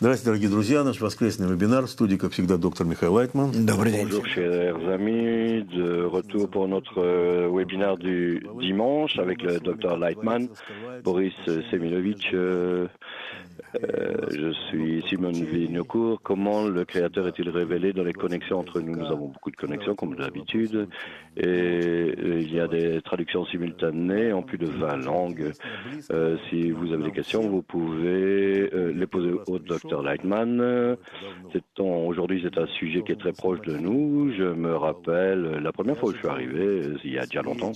Здравствуйте, дорогие друзья. Наш воскресный вебинар. В студии, как всегда, доктор Михаил Лайтман. Bonjour chers amis, de retour pour notre webinaire du dimanche avec le docteur Lightman, Boris Seminovitch. Je suis Simon Vignocourt. Comment le Créateur est-il révélé dans les connexions entre nous? Nous avons beaucoup de connexions comme d'habitude et il y a des traductions simultanées en plus de 20 langues. Si vous avez des questions, vous pouvez les poser au docteur Lightman. Aujourd'hui, c'est un sujet qui est très proche de nous. Je me rappelle, la première fois où je suis arrivé, il y a déjà longtemps,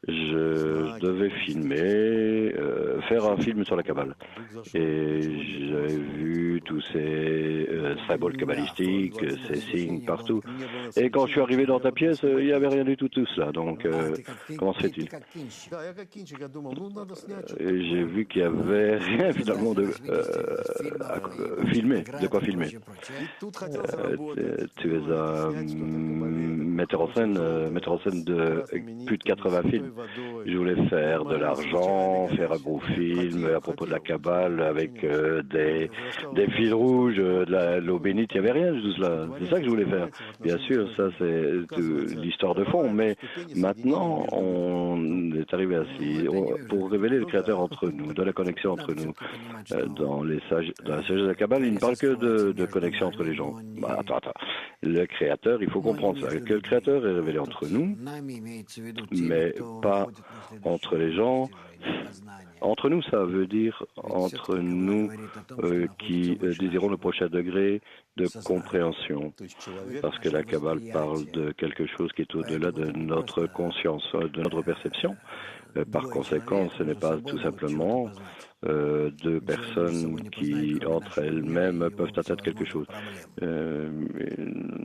je devais filmer, faire un film sur la Kabbale. Et j'avais vu tous ces symboles kabbalistiques, ces signes partout. Et quand je suis arrivé dans ta pièce, il n'y avait rien du tout cela. Donc, comment se fait-il? J'ai vu qu'il n'y avait rien finalement de filmer, de quoi filmer. Tu es un metteur en scène de plus de 80 films. Je voulais faire de l'argent, faire un gros film à propos de la Kabbale avec des fils rouges, de l'eau bénite, il n'y avait rien de tout cela. C'est ça que je voulais faire. Bien sûr, ça c'est l'histoire de fond, mais maintenant on est arrivé ainsi. Pour révéler le Créateur entre nous, de la connexion entre nous, dans la sagesse de la Kabbale, il ne parle que de connexion entre les gens. Attends. Le Créateur, il faut comprendre ça, que le Créateur est révélé entre nous, mais pas entre les gens. Entre nous, ça veut dire entre nous qui désirons le prochain degré de compréhension. Parce que la Kabbale parle de quelque chose qui est au-delà de notre conscience, de notre perception. Par conséquent, ce n'est pas tout simplement deux personnes qui, entre elles-mêmes, peuvent atteindre quelque chose.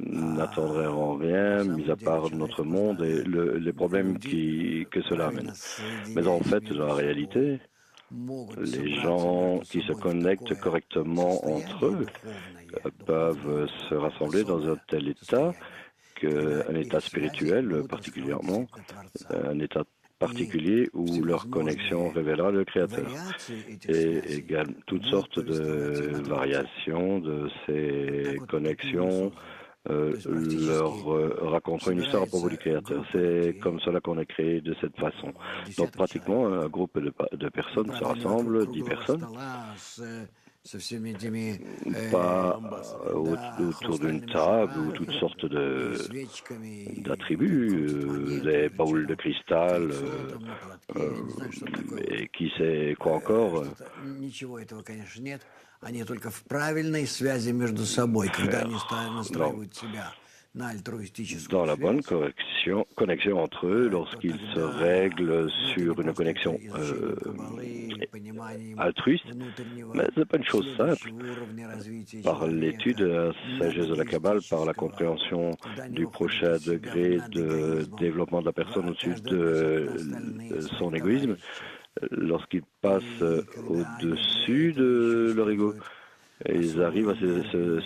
N'attendraient en rien, mis à part notre monde et les problèmes que cela amène. Mais en fait, dans la réalité, les gens qui se connectent correctement entre eux peuvent se rassembler dans un tel état qu'un état spirituel particulièrement, un état particulier où leur connexion révélera le Créateur. Et également toutes sortes de variations de ces connexions leur raconteront une histoire à propos du Créateur. C'est comme cela qu'on est créé de cette façon. Donc pratiquement un groupe de personnes se rassemble, 10 personnes, pas autour d'une table ou toutes sortes d'attributs, des boules de cristal, et qui sait quoi encore. Dans la bonne connexion entre eux, lorsqu'ils se règlent sur une connexion altruiste, mais ce n'est pas une chose simple. Par l'étude de la sagesse de la Kabbale, par la compréhension du prochain degré de développement de la personne au-dessus de son égoïsme, lorsqu'ils passent au-dessus de leur ego, ils arrivent à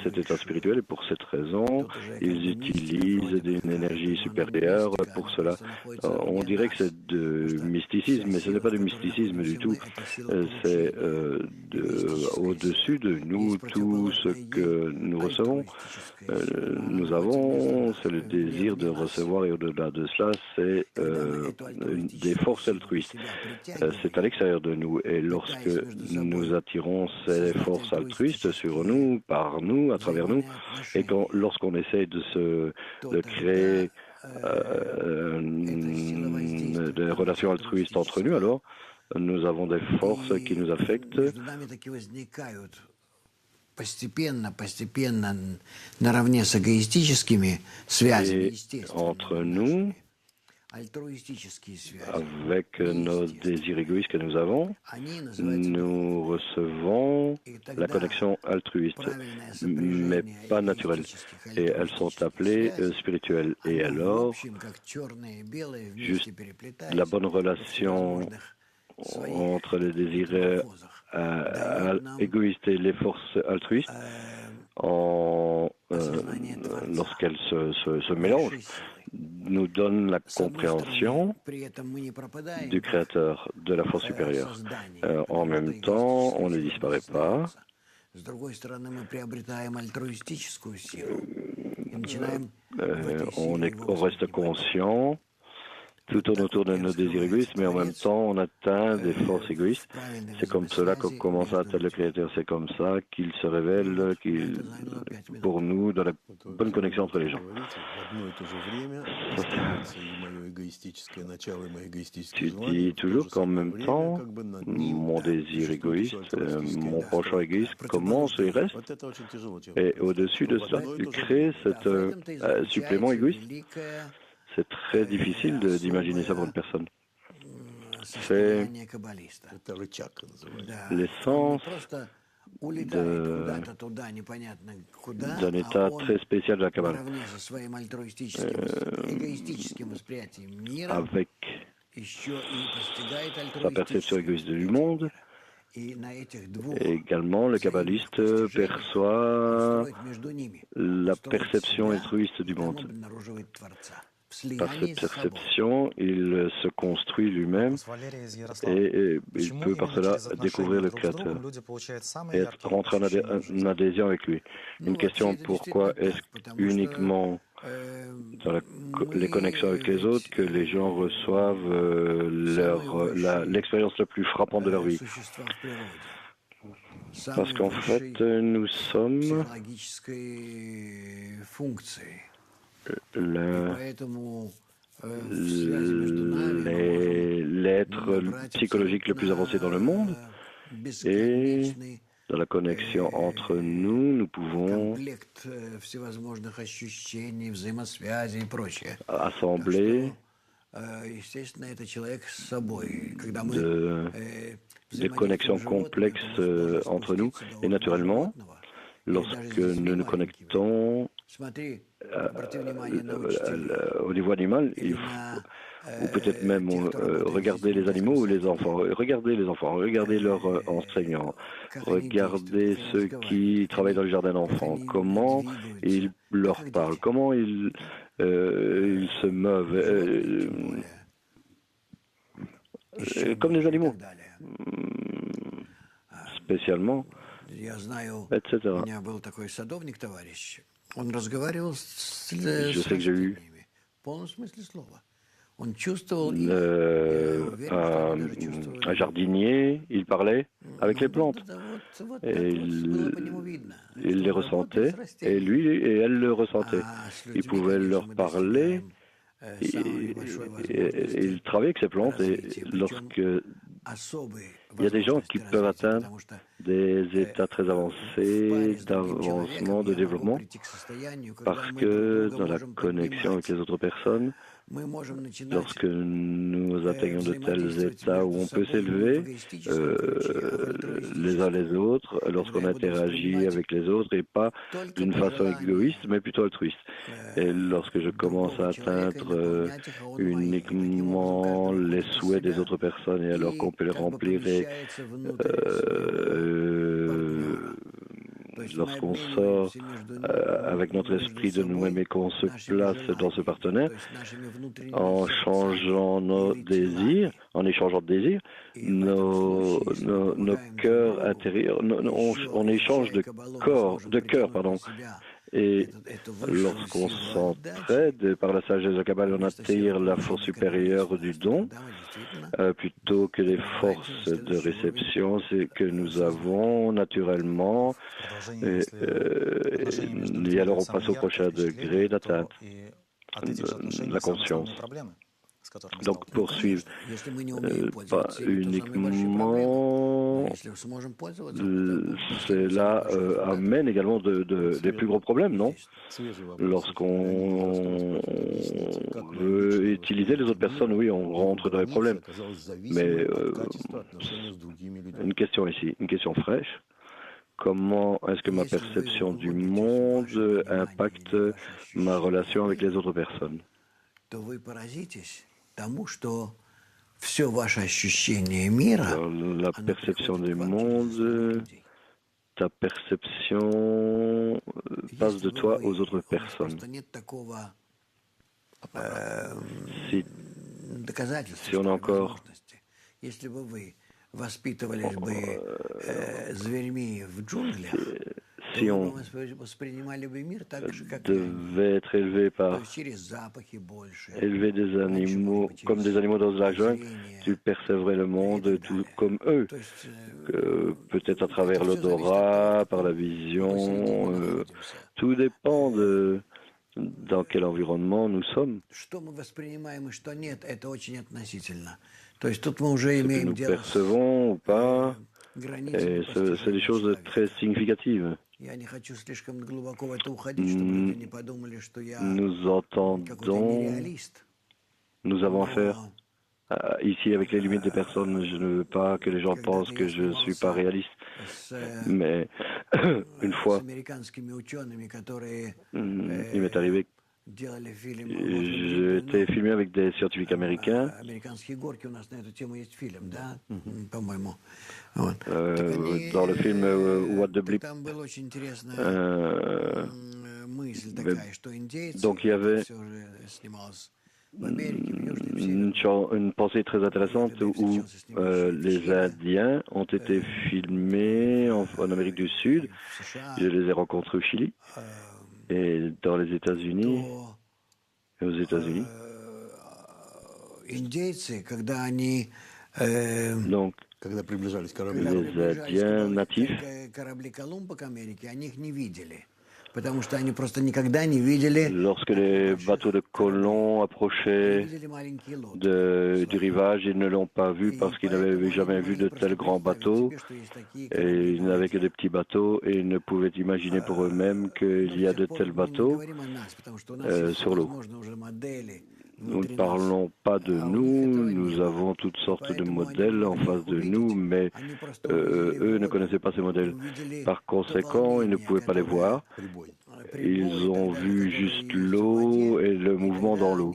cet état spirituel et pour cette raison, ils utilisent une énergie supérieure pour cela. On dirait que c'est de mysticisme, mais ce n'est pas du mysticisme du tout. C'est au-dessus de nous, tout ce que nous recevons. Nous avons, c'est le désir de recevoir et au-delà de cela, c'est des forces altruistes. C'est à l'extérieur de nous et lorsque nous attirons ces forces altruistes sur nous, par nous, à travers nous, et lorsqu'on essaie de créer des relations altruistes entre nous, alors nous avons des forces qui nous affectent. Et entre nous, avec nos désirs égoïstes que nous avons, nous recevons la connexion altruiste, mais pas naturelle. Et elles sont appelées spirituelles. Et alors, juste la bonne relation entre les désirs égoïstes et les forces altruistes, lorsqu'elles se mélangent, nous donne la compréhension du Créateur, de la force supérieure. En même temps, on ne disparaît pas, On reste conscient tout autour de nos désirs égoïstes, mais en même temps, on atteint des forces égoïstes. C'est comme cela qu'on commence à atteindre le Créateur. C'est comme ça qu'il se révèle pour nous dans la bonne connexion entre les gens. Tu dis toujours qu'en même temps, mon désir égoïste, mon penchant égoïste commence et reste. Et au-dessus de cela, tu crées cet supplément égoïste. C'est très difficile d'imaginer ça pour une personne. C'est l'essence d'un état très spécial de la Kabbale. Avec sa perception égoïste du monde, et également le kabbaliste perçoit la perception altruiste du monde. Par cette perception, il se construit lui-même et il peut par cela découvrir le Créateur et rentrer en adhésion avec lui. Une question, pourquoi est-ce uniquement dans les connexions avec les autres que les gens reçoivent l'expérience la plus frappante de leur vie? Parce qu'en fait, nous sommes l'être psychologique le plus avancé dans le monde, et dans la connexion entre nous, nous pouvons assembler des connexions complexes entre nous. Et naturellement, lorsque nous nous connectons au niveau animal, ou peut-être même regarder les animaux ou les enfants, regardez leurs enseignants, regardez ceux qui travaillent dans le jardin d'enfants, comment ils leur parlent, comment ils se meuvent, comme les animaux, spécialement, etc. Je sais que j'ai eu un jardinier, il parlait avec les plantes et il les ressentait, et lui et elle le ressentaient. Il pouvait leur parler, et il travaillait avec ces plantes, et lorsque il y a des gens qui peuvent atteindre des états très avancés d'avancement, de développement, parce que dans la connexion avec les autres personnes, lorsque nous atteignons de tels états où on peut s'élever les uns les autres, lorsqu'on interagit avec les autres, et pas d'une façon égoïste, mais plutôt altruiste. Et lorsque je commence à atteindre uniquement les souhaits des autres personnes, et alors qu'on peut les remplir, et lorsqu'on sort avec notre esprit de nous-mêmes et qu'on se place dans ce partenaire, en changeant nos désirs, en échangeant de désirs, nos cœurs intérieurs, on échange de cœur, pardon. Et lorsqu'on s'entraide, par la sagesse de Kabbale, on attire la force supérieure du don, plutôt que les forces de réception que nous avons naturellement. Et alors on passe au prochain degré d'atteinte de la conscience. Donc poursuivre, pas uniquement, cela amène également des plus gros problèmes, non? Lorsqu'on veut utiliser les autres personnes, oui, on rentre dans les problèmes. Mais une question ici, une question fraîche. Comment est-ce que ma perception du monde impacte ma relation avec les autres personnes? La perception du monde, ta perception passe de toi aux autres personnes. Si on a encore воспитывались бы зверьми в джунглях, то Si мы on бы воспринимали бы мир так же, как и они. devait être élevé То par есть через запахи больше, élever des раньше, может animaux быть, comme des через animaux dans la jungle, зрение tu percevrais le и monde так tout далее. comme eux, То есть peut-être à это travers все зависит от l'odorat, par la в какой среде мы vision, находимся. tout dépend de dans quel environnement nous sommes. Что мы воспринимаем и что нет, это очень относительно. То есть тут мы уже Ce que имеем nous дело с percevons ou pas, границами c'est des постижения choses très человека. significatives. Я не хочу слишком глубоко в это уходить, чтобы люди не подумали, что я Nous какой-то entendons, нереалист. nous avons affaire Но ici avec les limites des personnes. Je ne veux pas que les gens pensent когда-то que я je ne suis pas снимался réaliste. с, Mais une с fois, американскими учеными, которые il m'est arrivé делали фильм «Ложь и бред j'étais двойной». filmé avec des scientifiques américains. Американские горки, у нас на эту тему есть фильм, да, по-моему. Вот. Так они, Dans le film What the Bleep. там была очень интересная Euh, мысль такая, что индейцы, donc il y avait все же снималось в Америке, в Южной, в une, Северной. une pensée très intéressante où les Indiens ont été filmés en Amérique du Sud. В США, Je les ai rencontrés au Chili et dans les États-Unis. то Et aux États-Unis. индейцы, когда они Donc, Когда приближались корабли. когда les приближались Indiens natifs, корабли Колумба к Америке, они их не видели. Потому что они просто никогда не видели, lorsque les bateaux de colons не approchaient видели маленькие лодки. du rivage, ils ne l'ont pas vu parce qu'ils n'avaient jamais vu de tels grands bateaux. Et ils n'avaient que des petits bateaux et ils ne pouvaient imaginer pour eux-mêmes qu'il y a de tels bateaux sur l'eau. Nous ne parlons pas de nous, nous avons toutes sortes de modèles en face de nous, mais eux ne connaissaient pas ces modèles. Par conséquent, ils ne pouvaient pas les voir. Ils ont vu juste l'eau et le mouvement dans l'eau.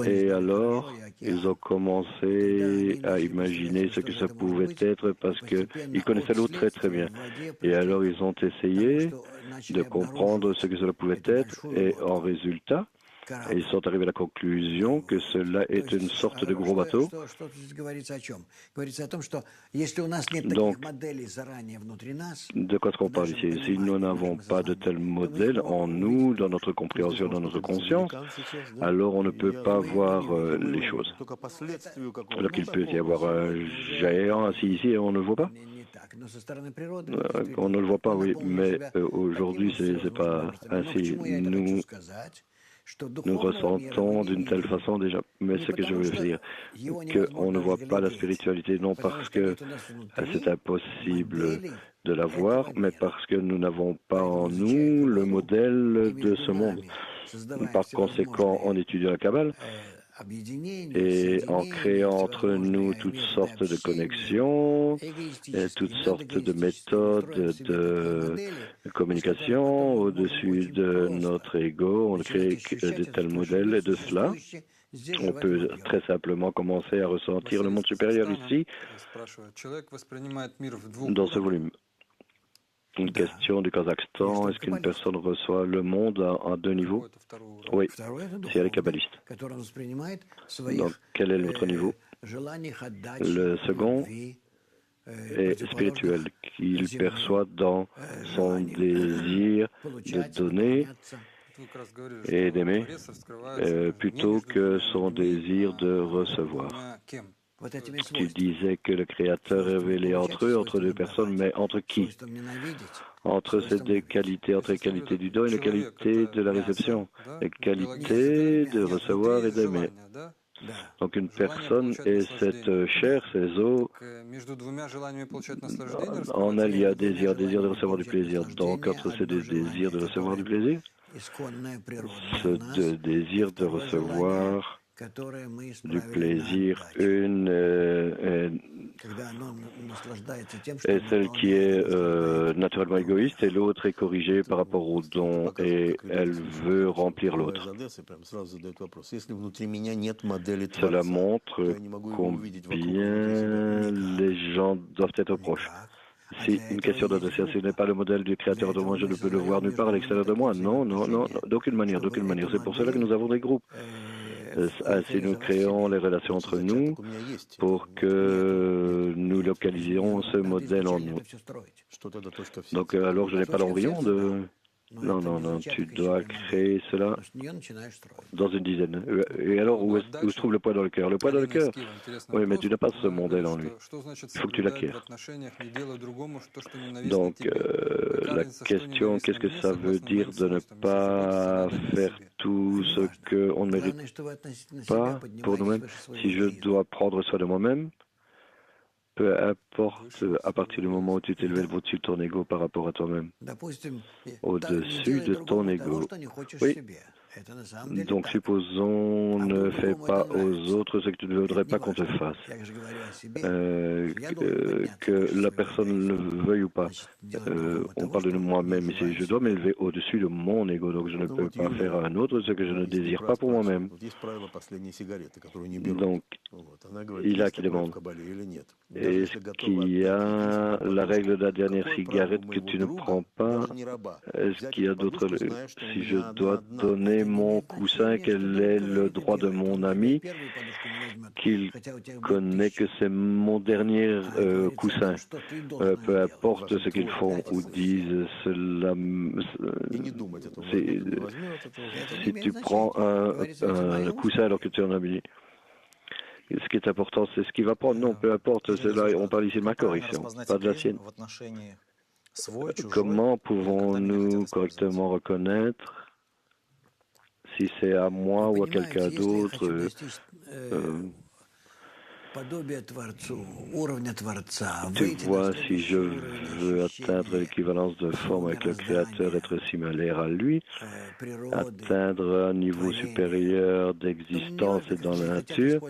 Et alors, ils ont commencé à imaginer ce que ça pouvait être parce qu'ils connaissaient l'eau très très bien. Et alors, ils ont essayé de comprendre ce que cela pouvait être et en résultat, ils sont arrivés à la conclusion que cela est une sorte de gros bateau. Donc, de quoi est-ce qu'on parle ici? Si nous n'avons pas de tels modèles en nous, dans notre compréhension, dans notre conscience, alors on ne peut pas voir les choses. Alors qu'il peut y avoir un géant assis ici et on ne le voit pas. On ne le voit pas, oui, mais aujourd'hui, c'est pas ainsi. Nous ressentons d'une telle façon déjà, mais ce que je veux dire, qu'on ne voit pas la spiritualité, non parce que c'est impossible de la voir, mais parce que nous n'avons pas en nous le modèle de ce monde. Par conséquent, en étudiant la Kabbale, et en créant entre nous toutes sortes de connexions, et toutes sortes de méthodes de communication au-dessus de notre ego, on crée de tels modèles et de cela, on peut très simplement commencer à ressentir le monde supérieur ici, dans ce volume. Une question du Kazakhstan, est-ce qu'une personne reçoit le monde à deux niveaux? Oui, si elle est kabbaliste. Donc, quel est l'autre niveau? Le second est spirituel, qu'il perçoit dans son désir de donner et d'aimer, plutôt que son désir de recevoir. Tu disais que le Créateur révélait entre eux, entre deux personnes, mais entre qui? Entre ces deux qualités, entre les qualités du don et les qualités de la réception, les qualités de recevoir et d'aimer. Donc une personne et cette chair, ces os, en elle il y a désir de recevoir du plaisir. Donc entre ces deux désirs de recevoir du plaisir, ce désir de recevoir du plaisir, une est celle qui est naturellement égoïste et l'autre est corrigée par rapport au don et elle veut remplir l'autre. Cela montre combien les gens doivent être proches. C'est une question d'adresse. Ce n'est pas le modèle du Créateur de moi, je ne peux le voir nulle part à l'extérieur de moi. Non, d'aucune manière, d'aucune manière. C'est pour cela que nous avons des groupes. Ainsi, nous créons les relations entre nous pour que nous localisions ce modèle en nous. Donc, alors, je n'ai pas l'embryon de... Non, non, non, tu dois créer cela dans une dizaine. Et alors, où se trouve le poids dans le cœur? Le poids dans le cœur? Oui, mais tu n'as pas ce modèle en lui. Il faut que tu l'acquières. Donc, la question, qu'est-ce que ça veut dire de ne pas faire tout ce qu'on ne mérite pas pour nous-mêmes? Si je dois prendre soin de moi-même, peu importe, à partir du moment où tu t'élèves au-dessus de ton ego par rapport à toi-même, au-dessus de ton ego. Oui. Donc, supposons, ne fais pas aux autres ce que tu ne voudrais pas qu'on te fasse. Que la personne le veuille ou pas. On parle de moi-même ici. Je dois m'élever au-dessus de mon ego. Donc, je ne peux pas faire à un autre ce que je ne désire pas pour moi-même. Donc, il a qui demande. Est-ce qu'il y a la règle de la dernière cigarette que tu ne prends pas? Est-ce qu'il y a d'autres... Si je dois donner mon coussin, quel est le droit de mon ami qu'il connaît que c'est mon dernier coussin? Peu importe ce qu'ils font ou disent, cela, si tu prends un coussin alors que tu en as mis, ce qui est important, c'est ce qu'il va prendre. Non, peu importe, là, on parle ici de ma correction, pas de la sienne. Comment pouvons-nous correctement reconnaître si c'est à moi ou à quelqu'un d'autre tu vois, si je veux atteindre l'équivalence de forme avec le Créateur, être similaire à lui, atteindre un niveau supérieur d'existence et dans la nature,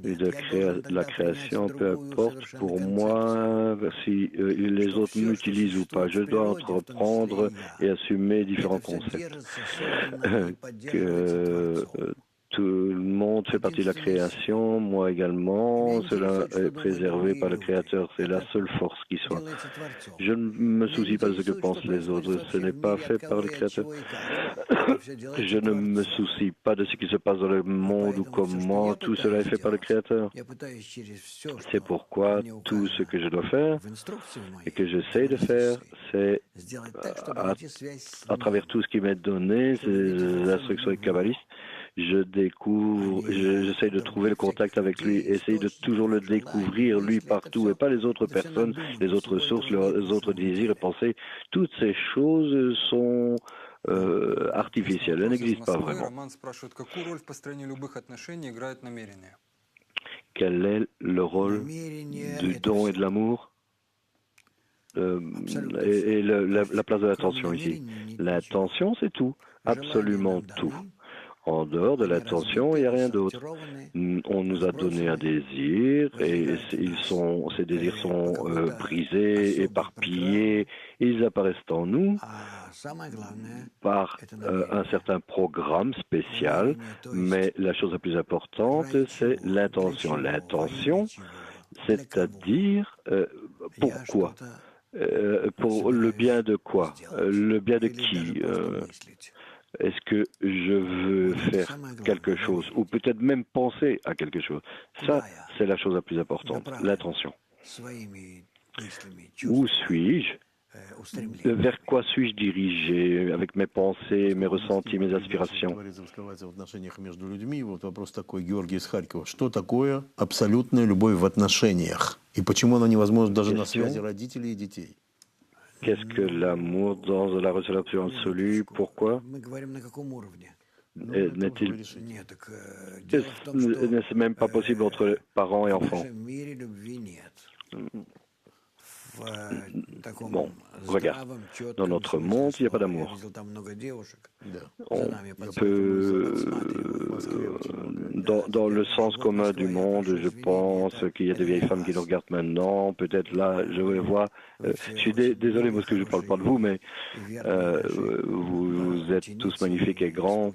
et de la création, peu importe, pour moi, si les autres m'utilisent ou pas, je dois entreprendre et assumer différents concepts. Tout le monde fait partie de la création, moi également, cela est préservé par le Créateur, c'est la seule force qui soit. Je ne me soucie pas de ce que pensent les autres, ce n'est pas fait par le Créateur. Je ne me soucie pas de ce qui se passe dans le monde ou comment, tout cela est fait par le Créateur. C'est pourquoi tout ce que je dois faire et que j'essaie de faire, c'est à travers tout ce qui m'est donné, ces instructions kabbalistes, je découvre, j'essaie de trouver le contact avec lui, essaye de toujours le découvrir, lui, partout, et pas les autres personnes, les autres sources, les autres désirs et pensées. Toutes ces choses sont artificielles, elles n'existent pas vraiment. Quel est le rôle du don et de l'amour et la place de l'attention ici? L'attention, c'est tout, absolument tout. En dehors de l'attention, il n'y a rien d'autre. On nous a donné un désir et ces désirs sont brisés, éparpillés, ils apparaissent en nous par un certain programme spécial, mais la chose la plus importante, c'est l'intention. L'intention, c'est-à-dire pourquoi? Pour le bien de quoi? Le bien de qui? Est-ce que je veux faire quelque chose ou peut-être même penser à quelque chose? Ça, c'est la chose la plus importante, l'intention. Où suis-je? Vers quoi suis-je dirigé avec mes pensées, mes ressentis, mes aspirations? Вопрос такой, Георгий из Харькова. Что такое абсолютная любовь в отношениях? И почему она невозможна даже на связи родителей и детей? Qu'est-ce que l'amour dans la relation absolue? Pourquoi? N'est-ce même pas possible entre parents et enfants? Bon, regarde, dans notre monde, il n'y a pas d'amour. On peut, dans le sens commun du monde, je pense qu'il y a des vieilles femmes qui nous regardent maintenant. Peut-être là, je vois. Je suis désolé parce que je ne parle pas de vous, mais vous êtes tous magnifiques et grands,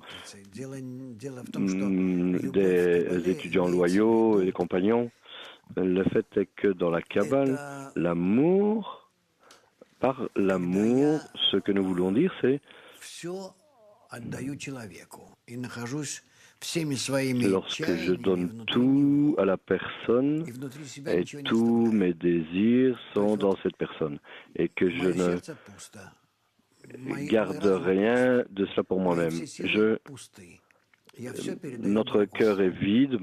des étudiants loyaux et des compagnons. Le fait est que dans la Kabbale, l'amour, par l'amour, ce que nous voulons dire, c'est lorsque je donne tout à la personne et tous mes désirs sont dans cette personne et que je ne garde rien de cela pour moi-même. Notre cœur est vide,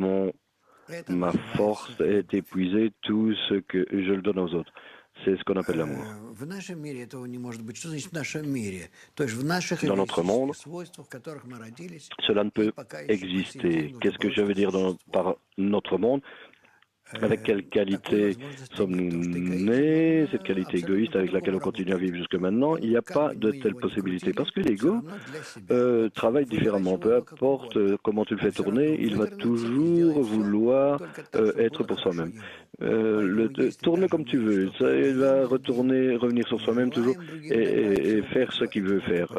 ma force est épuisée, tout ce que je le donne aux autres. C'est ce qu'on appelle l'amour. Dans notre monde, cela ne peut exister. Qu'est-ce que je veux dire par notre monde? Avec quelle qualité sommes-nous nés? Cette qualité égoïste avec laquelle on continue à vivre jusque maintenant, il n'y a pas de telle possibilité. Parce que l'ego travaille différemment. Peu importe comment tu le fais tourner, il va toujours vouloir être pour soi-même. Tourne comme tu veux. Il va revenir sur soi-même toujours et faire ce qu'il veut faire,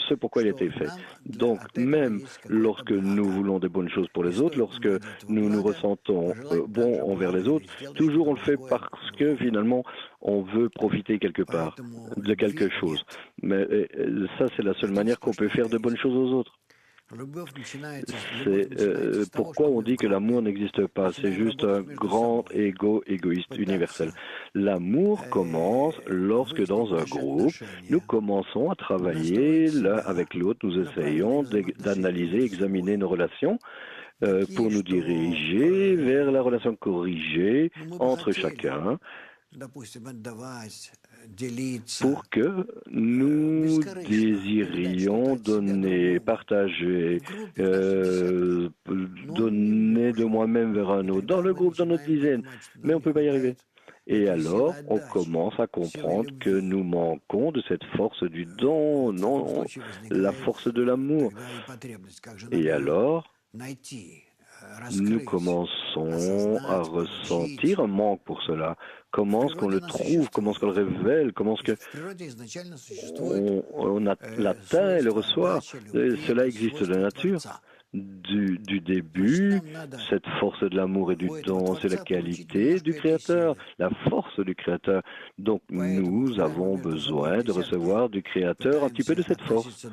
ce pourquoi il a été fait. Donc, même lorsque nous voulons des bonnes choses pour les autres, lorsque nous nous ressentons bons envers les autres, toujours on le fait parce que finalement on veut profiter quelque part de quelque chose. Mais ça, c'est la seule manière qu'on peut faire de bonnes choses aux autres. C'est pourquoi on dit que l'amour n'existe pas. C'est juste un grand égoïste universel. L'amour commence lorsque dans un groupe, nous commençons à travailler l'un avec l'autre. Nous essayons d'analyser, examiner nos relations pour nous diriger vers la relation corrigée entre chacun, pour que nous désirions donner, partager, donner de moi-même vers un autre, dans le groupe, dans notre dizaine, mais on ne peut pas y arriver. Et alors, on commence à comprendre que nous manquons de cette force du don, non, la force de l'amour. Et alors, nous commençons à ressentir un manque pour cela. Comment est-ce qu'on le trouve? Comment est-ce qu'on le révèle? Comment est-ce qu'on l'atteint et le reçoit? Cela existe de la nature. Du début, cette force de l'amour et du don, c'est la qualité du Créateur, la force du Créateur. Donc nous avons besoin de recevoir du Créateur un petit peu de cette force.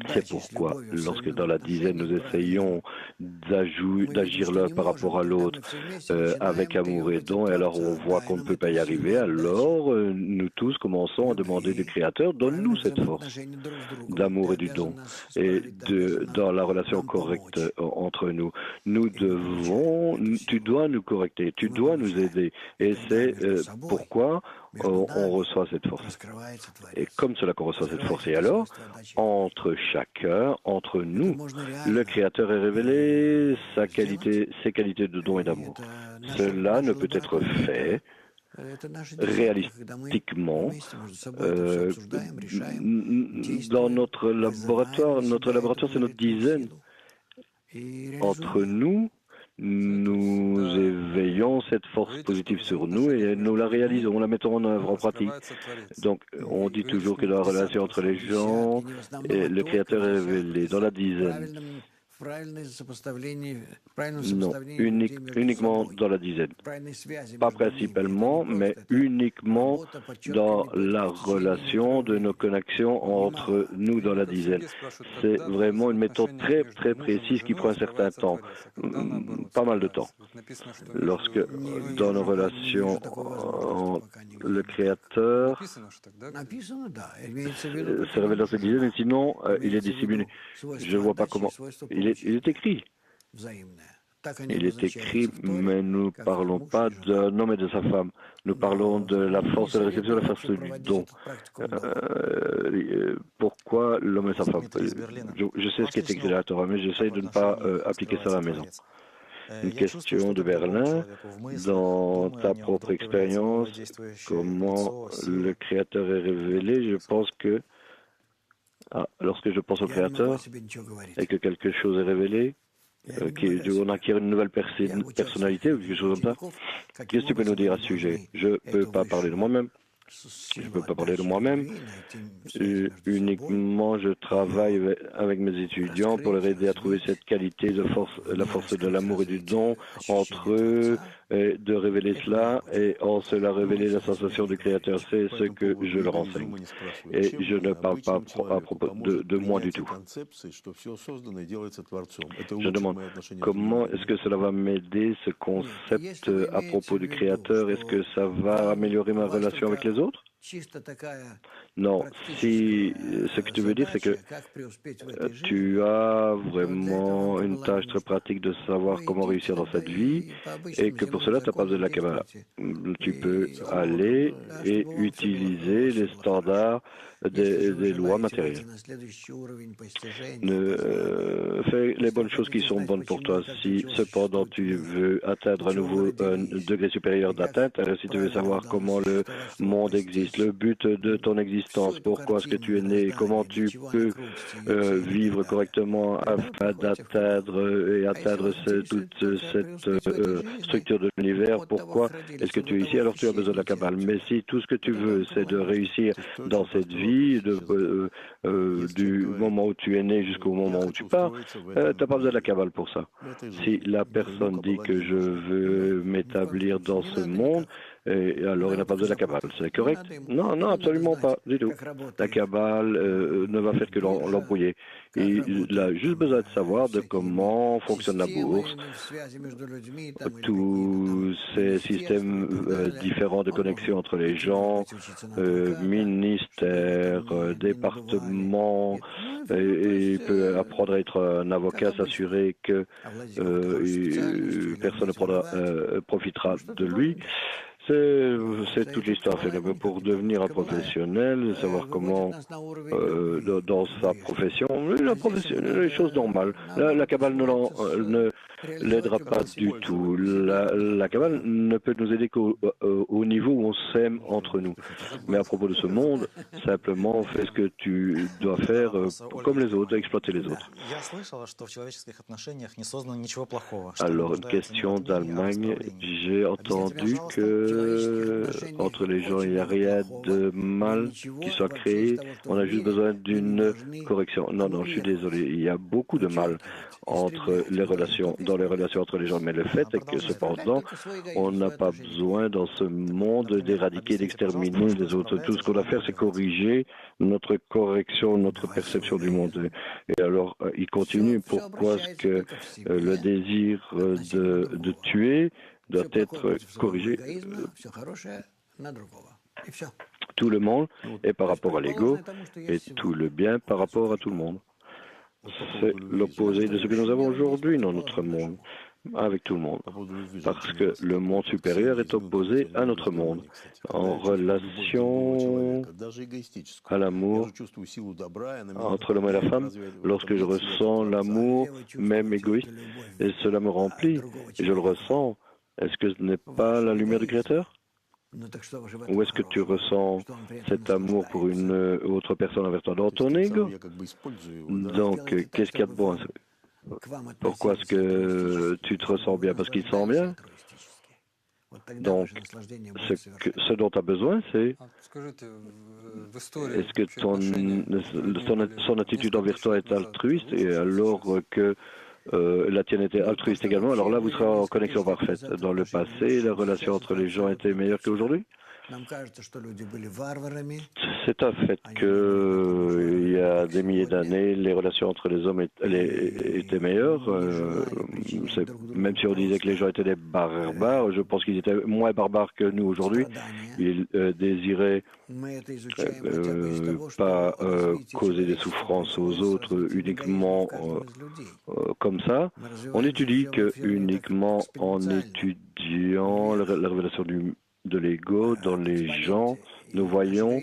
C'est pourquoi, lorsque dans la dizaine, nous essayons d'agir l'un par rapport à l'autre avec amour et don, et alors on voit qu'on ne peut pas y arriver, alors nous tous commençons à demander du Créateur, donne-nous cette force d'amour et du don. Et dans la relation correcte entre nous, tu dois nous correcter, tu dois nous aider. Et c'est pourquoi on reçoit cette force. Et comme cela qu'on reçoit cette force. Et alors, entre chacun, entre nous, le Créateur est révélé, ses qualités de don et d'amour. Cela ne peut être fait réalistiquement dans notre laboratoire. Notre laboratoire, c'est notre dizaine. Entre nous, nous éveillons cette force positive sur nous et nous la réalisons, nous la mettons en œuvre, en pratique. Donc, on dit toujours que dans la relation entre les gens, le Créateur est révélé dans la dizaine. Non, uniquement dans la dizaine. Pas principalement, mais uniquement dans la relation de nos connexions entre nous dans la dizaine. C'est vraiment une méthode très, très précise qui prend un certain temps, pas mal de temps. Lorsque, dans nos relations, le Créateur se révèle dans cette dizaine, et sinon, il est dissimulé. Je ne vois pas comment. Il est écrit. Il est écrit, mais nous ne parlons pas d'un homme et de sa femme. Nous parlons de la force de la réception, de la force du don. Pourquoi l'homme et sa femme? Je sais ce qui est écrit dans la Torah, mais j'essaie de ne pas appliquer ça à la maison. Une question de Berlin. Dans ta propre expérience, comment le Créateur est révélé? Je pense que lorsque je pense au Créateur et que quelque chose est révélé, qu'on acquiert une nouvelle personnalité ou quelque chose comme ça, qu'est-ce que tu peux nous dire à ce sujet? Je ne peux pas parler de moi-même. Je ne peux pas parler de moi-même. Uniquement, je travaille avec mes étudiants pour leur aider à trouver cette qualité de force, la force de l'amour et du don entre eux, et de révéler cela et en cela révéler la sensation du Créateur. C'est ce que je leur enseigne. Et je ne parle pas à propos de moi du tout. Je demande comment est-ce que cela va m'aider, ce concept à propos du Créateur? Est-ce que ça va améliorer ma relation avec les autres? Non, si ce que tu veux dire, c'est que tu as vraiment une tâche très pratique de savoir comment réussir dans cette vie et que pour cela, tu n'as pas besoin de la Kabbalah. Tu peux aller et utiliser les standards des lois matérielles. Fais les bonnes choses qui sont bonnes pour toi. Si cependant tu veux atteindre un nouveau degré supérieur d'atteinte, si tu veux savoir comment le monde existe, le but de ton existence, pourquoi est-ce que tu es né, comment tu peux vivre correctement afin atteindre toute cette structure de l'univers, pourquoi est-ce que tu es ici, alors tu as besoin de la Kabbale. Mais si tout ce que tu veux, c'est de réussir dans cette vie, du moment où tu es né jusqu'au moment où tu pars, tu n'as pas besoin de la Kabbale pour ça. Si la personne dit que je veux m'établir dans ce monde, et alors il n'a pas besoin de la Kabbale. C'est correct? Non, non, absolument pas, du tout. La Kabbale ne va faire que l'embrouiller. Il a juste besoin de savoir de comment fonctionne la bourse, tous ces systèmes différents de connexion entre les gens, ministères, départements, et il peut apprendre à être un avocat, s'assurer que personne ne profitera de lui. C'est toute l'histoire. Pour devenir un professionnel, savoir comment, dans sa profession, les choses normales. La Kabbale ne l'aidera pas du tout. La Kabbale ne peut nous aider qu'au niveau où on s'aime entre nous. Mais à propos de ce monde, simplement fais ce que tu dois faire comme les autres, exploiter les autres. Alors, une question d'Allemagne. J'ai entendu que entre les gens, il n'y a rien de mal qui soit créé. On a juste besoin d'une correction. Non, non, je suis désolé. Il y a beaucoup de mal entre les relations, dans les relations entre les gens. Mais le fait est que, cependant, on n'a pas besoin dans ce monde d'éradiquer, d'exterminer les autres. Tout ce qu'on doit faire, c'est corriger notre correction, notre perception du monde. Et alors, il continue. Pourquoi est-ce que le désir de tuer doit être corrigé? Tout le monde est par rapport à l'ego et tout le bien par rapport à tout le monde. C'est l'opposé de ce que nous avons aujourd'hui dans notre monde, avec tout le monde. Parce que le monde supérieur est opposé à notre monde. En relation à l'amour entre l'homme et la femme, lorsque je ressens l'amour, même égoïste, et cela me remplit, et je le ressens, est-ce que ce n'est pas la lumière du Créateur? Ou est-ce que tu ressens cet amour pour une autre personne envers toi dans ton ego? Donc, qu'est-ce qu'il y a de bon? Pourquoi est-ce que tu te ressens bien? Parce qu'il te sent bien? Donc, ce dont tu as besoin, c'est... Est-ce que son attitude envers toi est altruiste, et alors que la tienne était altruiste également, alors là, vous serez en connexion parfaite. Dans le passé, la relation entre les gens était meilleure qu'aujourd'hui? C'est un fait qu'il y a des milliers d'années, les relations entre les hommes étaient meilleures. Même si on disait que les gens étaient des barbares, je pense qu'ils étaient moins barbares que nous aujourd'hui. Ils désiraient pas causer des souffrances aux autres uniquement comme ça. On étudie que uniquement en étudiant la révélation de l'ego dans les gens, nous voyons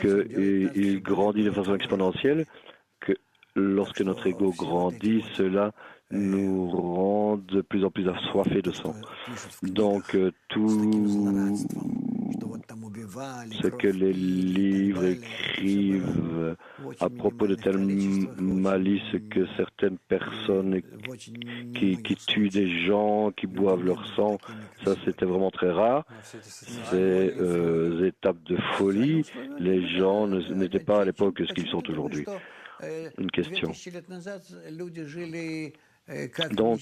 qu'il grandit de façon exponentielle, que lorsque notre ego grandit, cela nous rend de plus en plus assoiffés de sang. Donc, tout ce que les livres écrivent à propos de telle malice que certaines personnes qui tuent des gens, qui boivent leur sang, ça c'était vraiment très rare. Ces étapes de folie, les gens n'étaient pas à l'époque ce qu'ils sont aujourd'hui. Une question. Donc,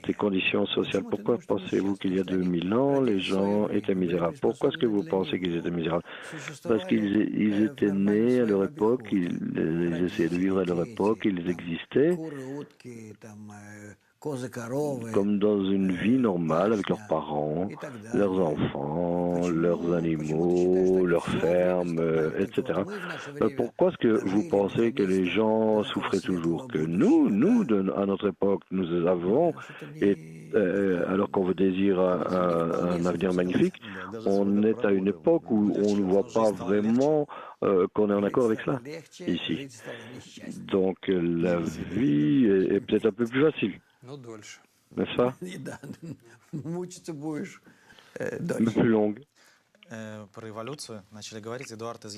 ces conditions sociales, pourquoi pensez-vous qu'il y a 2000 ans, les gens étaient misérables? Pourquoi est-ce que vous pensez qu'ils étaient misérables? Parce qu'ils étaient nés à leur époque, ils essayaient de vivre à leur époque, ils existaient comme dans une vie normale avec leurs parents, leurs enfants, leurs animaux, leurs fermes, etc. Pourquoi est-ce que vous pensez que les gens souffraient toujours? Que nous, à notre époque, nous avons, alors qu'on veut désirer un avenir magnifique, on est à une époque où on ne voit pas vraiment qu'on est en accord avec cela, ici. Donc la vie est peut-être un peu plus facile. N'est-ce pas? Mais plus longue.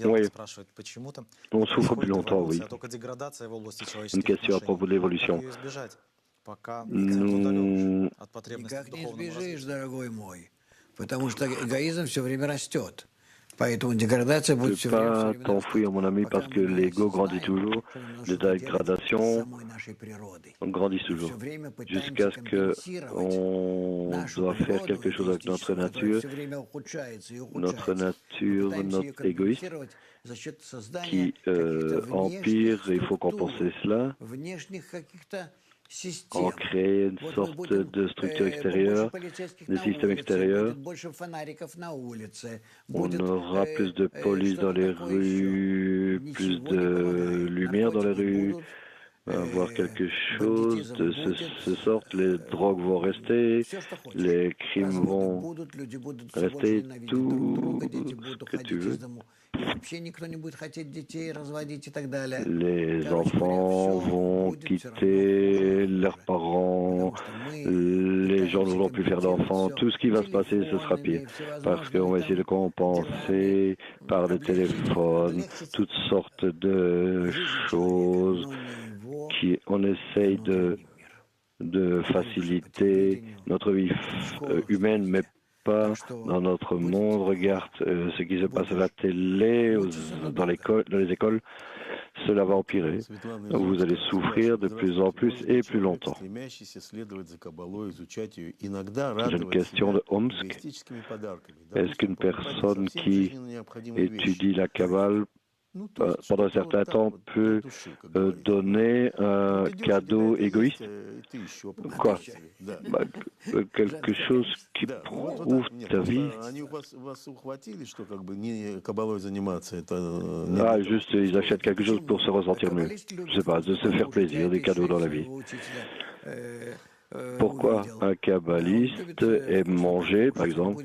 Oui. On souffre plus longtemps, oui. Une question à propos de l'évolution. Nous... Tu ne peux pas t'enfuir, mon ami, parce que l'ego grandit toujours, les dégradations grandissent toujours, jusqu'à ce qu'on doit faire quelque chose avec notre nature, notre égoïste, qui empire, et il faut compenser cela, en créer une sorte de structure extérieure, de système extérieur. On aura plus de police dans les rues, plus de lumière dans les rues, avoir quelque chose de ce sorte. Les drogues vont rester, les crimes vont rester, tout ce que tu veux. Les enfants vont quitter leurs parents, les gens ne voudront plus faire d'enfants, tout ce qui va se passer, ce sera pire, parce qu'on va essayer de compenser par le téléphone toutes sortes de choses on essaye de faciliter notre vie humaine, mais pas dans notre monde. Regarde ce qui se passe à la télé, dans les écoles, cela va empirer. Vous allez souffrir de plus en plus et plus longtemps. J'ai une question de Omsk. Est-ce qu'une personne qui étudie la Kabbale pendant un certain temps peut donner un cadeau égoïste? Quoi? Quelque chose qui prouve ta vie. Ah, juste, ils achètent quelque chose pour se ressentir mieux. Je sais pas, de se faire plaisir, des cadeaux dans la vie. Pourquoi un kabbaliste aime manger, par exemple?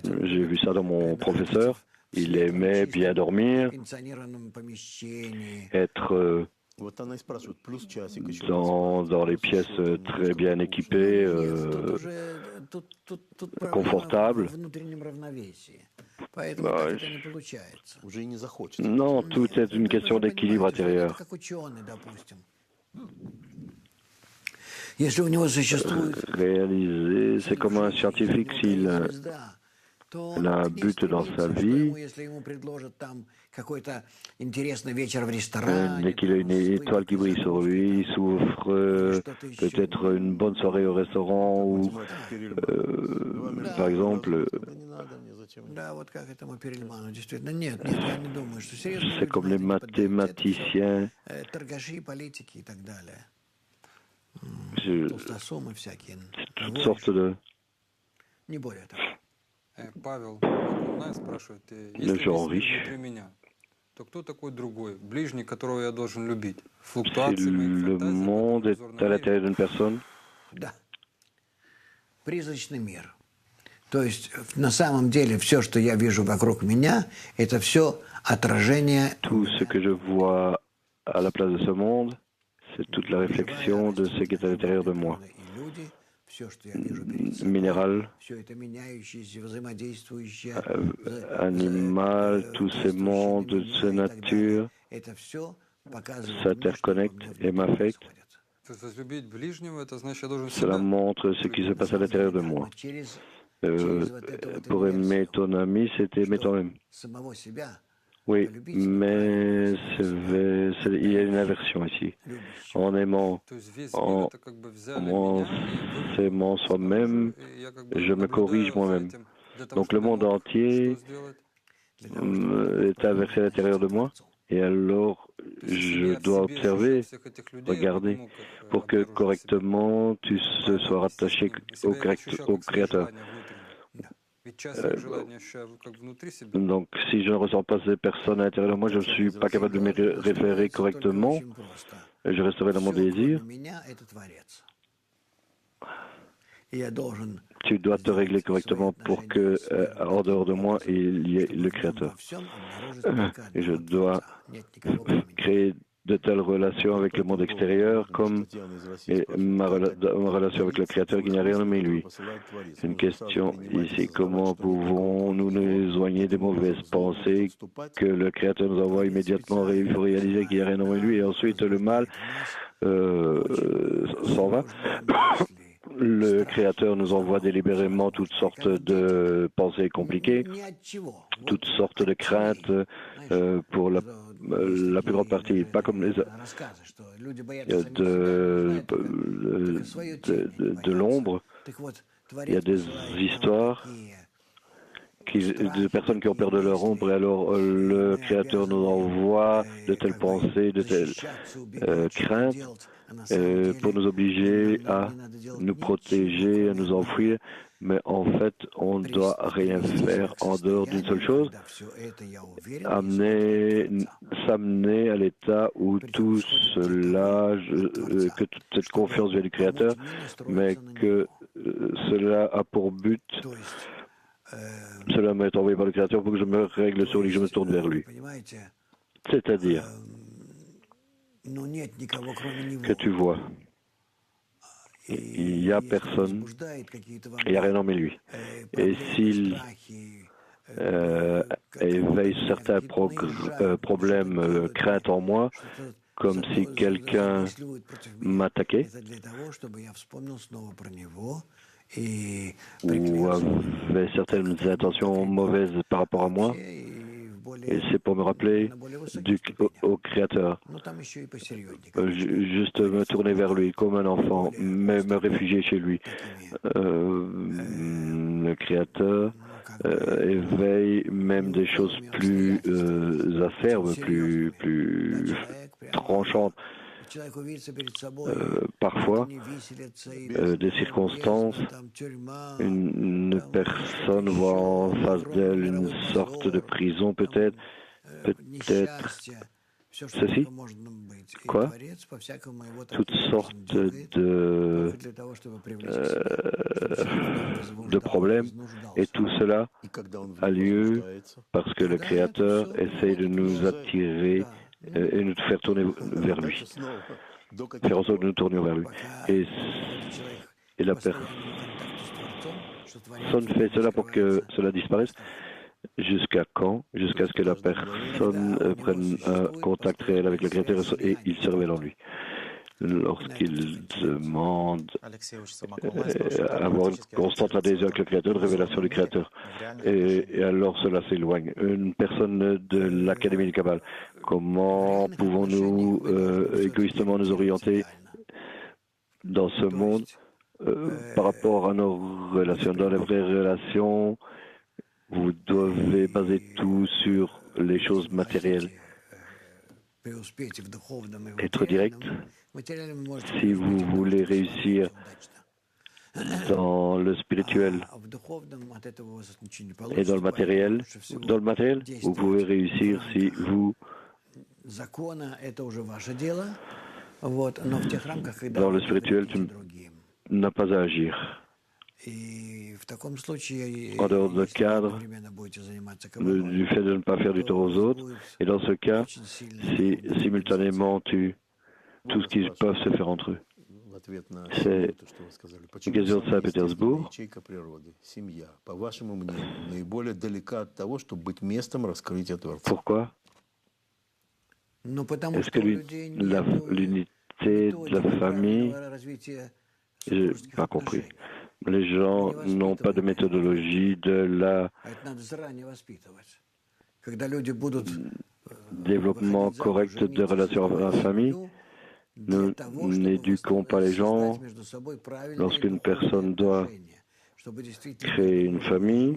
J'ai vu ça dans mon professeur. Il aimait bien dormir, être dans les pièces très bien équipées, confortables. Non, tout est une question d'équilibre intérieur. Réaliser, c'est comme un scientifique s'il a un but dans sa vie, dès qu'il a une étoile qui brille sur lui, il souffre peut-être une bonne soirée au restaurant ou, par exemple, c'est comme les mathématiciens. C'est toutes sortes de... Le genre riche. Si le monde est à l'intérieur d'une personne, То есть на самом деле все, что я вижу вокруг меня, это все отражение. Tout ce que je vois à la place de ce monde, c'est toute la réflexion de ce qui est à l'intérieur de moi. minéral, animal, tous ces mondes, toute cette nature s'interconnectent et m'affectent. Cela montre ce qui se passe à l'intérieur de moi. Pour aimer ton ami, c'est aimer toi-même. Oui, mais il y a une inversion ici. En aimant, en s'aimant soi-même, je me corrige moi-même. Donc le monde entier est inversé à l'intérieur de moi. Et alors, je dois observer, regarder, pour que correctement tu se sois rattaché au Créateur. Donc, si je ne ressens pas ces personnes à l'intérieur de moi, je ne suis pas capable de me référer correctement. Je resterai dans mon désir. Tu dois te régler correctement pour que, en dehors de moi, il y ait le Créateur. Et je dois créer de telles relations avec le monde extérieur comme ma relation avec le Créateur qui n'y a rien de lui. Une question ici, comment pouvons-nous nous éloigner des mauvaises pensées que le Créateur nous envoie immédiatement? Il faut réaliser qu'il n'y a rien de lui et ensuite le mal s'en va. Le Créateur nous envoie délibérément toutes sortes de pensées compliquées, toutes sortes de craintes pour la plus grande partie, pas comme de l'ombre. Il y a des histoires de personnes qui ont peur de leur ombre, et alors le Créateur nous envoie de telles pensées, de telles craintes, pour nous obliger à nous protéger, à nous enfuir. Mais en fait, on ne doit rien faire en dehors d'une seule chose, s'amener à l'état où tout cela, que toute cette confiance vient du Créateur, mais que cela a pour but, cela m'est envoyé par le Créateur pour que je me règle sur lui, que je me tourne vers lui. C'est-à-dire que tu vois, il n'y a personne, il n'y a rien en lui. Et s'il éveille certains problèmes, craintes en moi, comme si quelqu'un m'attaquait ou avait certaines intentions mauvaises par rapport à moi, et c'est pour me rappeler au Créateur. Juste me tourner vers lui comme un enfant, mais me réfugier chez lui. Le Créateur éveille même des choses plus acerbes, plus tranchantes. Parfois, des circonstances, une personne voit en face d'elle une sorte de prison, peut-être ceci, quoi? Toutes sortes de problèmes, et tout cela a lieu parce que le Créateur essaye de nous attirer et nous faire tourner vers lui, faire en sorte de nous tourner vers lui. Et la personne fait cela pour que cela disparaisse. Jusqu'à quand? Jusqu'à ce que la personne prenne un contact réel avec le Créateur et il se révèle en lui. Lorsqu'il demande avoir une constante adhésion avec le Créateur, une révélation du Créateur. Et alors cela s'éloigne. Une personne de l'Académie du Kabbale, comment pouvons-nous égoïstement nous orienter dans ce monde par rapport à nos relations? Dans les vraies relations, vous devez baser tout sur les choses matérielles. Être direct. Si vous voulez réussir dans le spirituel et dans le matériel, vous pouvez réussir si vous, dans le spirituel, tu n'as pas à agir. En dehors de cadre, du fait de ne pas faire du tort aux autres, et dans ce cas, si simultanément tout ce qu'ils peuvent se faire entre eux. C'est l'occasion de Saint-Pétersbourg. Pourquoi? Est-ce que l'unité de la famille, je n'ai pas compris, les gens n'ont pas de méthodologie de la développement correct de relations dans la famille. Nous n'éduquons pas les gens lorsqu'une personne doit créer une famille